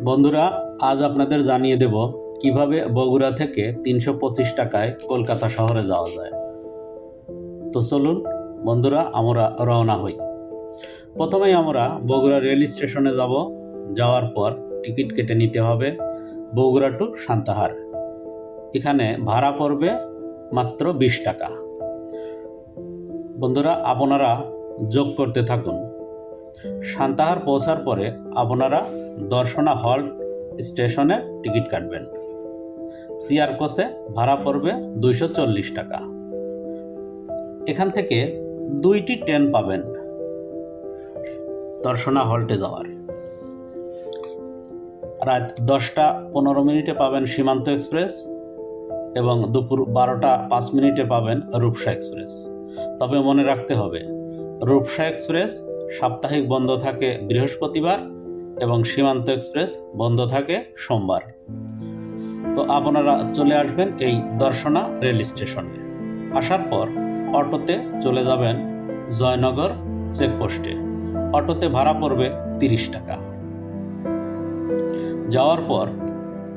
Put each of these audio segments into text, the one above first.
বন্ধুরা, আজ আপনাদের জানিয়ে দেব কিভাবে বগুড়া থেকে ৩২৫ টাকায় কলকাতা শহরে যাওয়া যায়। তো চলুন বন্ধুরা, আমরা রওনা হই। প্রথমেই আমরা বগুড়া রেল স্টেশনে যাব। যাওয়ার পর টিকিট কেটে নিতে হবে বগুড়া টু সান্তাহার। এখানে ভাড়া পড়বে মাত্র ২০ টাকা। বন্ধুরা, আপনারা যোগ করতে থাকুন। সান্তাহার পৌঁছার পরে আপনারা দর্শনা হল্ট স্টেশনে টিকিট কাটবেন। সিআর কোচে ভাড়া পড়বে ২৪০ টাকা। এখান থেকে দুইটি ট্রেন পাবেন দর্শনা হল্টে যাওয়ার। রাত ১০টা ১৫ মিনিটে পাবেন সীমান্ত এক্সপ্রেস এবং দুপুর ১২টা ৫ মিনিটে পাবেন রূপসা এক্সপ্রেস। তবে মনে রাখতে হবে, রূপসা এক্সপ্রেস সাপ্তাহিক বন্ধ থাকে বৃহস্পতিবার এবং সীমান্ত এক্সপ্রেস বন্ধ থাকে সোমবার। তো আপনারা চলে আসবেন এই দর্শনা রেল স্টেশনে। আসার পর অটোতে চলে যাবেন জয়নগর চেকপোস্টে। অটোতে ভাড়া পড়বে ৩০ টাকা। যাওয়ার পর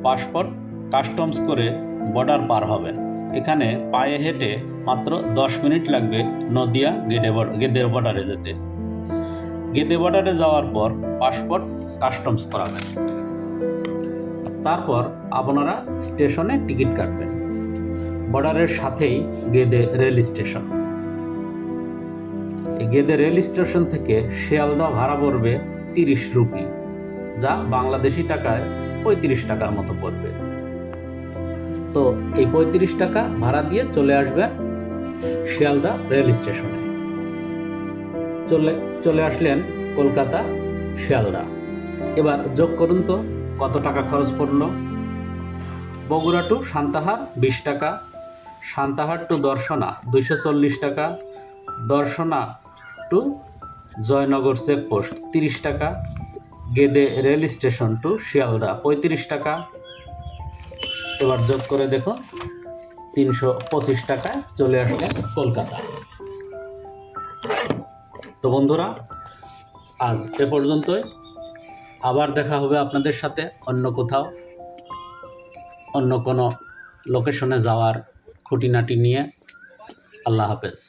পাসপোর্ট কাস্টমস করে বর্ডার পার হবেন। এখানে পায়ে হেঁটে মাত্র ১০ মিনিট লাগবে নদিয়া গেদে বর্ডারে যেতে। গেদে বর্ডারে যাওয়ার পর পাসপোর্ট কাস্টমস করাবেন। তারপর আপনারা স্টেশনে টিকিট কাটবেন। বর্ডারের সাথেই Gede rail station. Gede rail station থেকে শিয়ালদহ ভাড়া পড়বে ৩০ রুপি, যা বাংলাদেশি টাকায় ৩৫ টাকার মতো পড়বে। তো এই ৩৫ টাকা ভাড়া দিয়ে চলে আসবেন শিয়ালদহ রেল স্টেশনে। চলে আসলেন কলকাতা শিয়ালদহ। এবার যোগ করুন তো কত টাকা খরচ পড়লো। বগুড়া টু সান্তাহার ২০ টাকা, সান্তাহার টু দর্শনা ২৪০ টাকা, দর্শনা টু জয়নগর চেকপোস্ট ৩০ টাকা, Gede rail station to Sealdah ৩৫ টাকা। এবার যোগ করে দেখুন ৩২৫ টাকায় চলে আসলেন কলকাতা। তো বন্ধুরা, আজ এ পর্যন্তই। আবার দেখা হবে আপনাদের সাথে অন্য কোথাও, অন্য কোনো লোকেশনে যাওয়ার খুঁটিনাটি নিয়ে। আল্লাহ হাফেজ।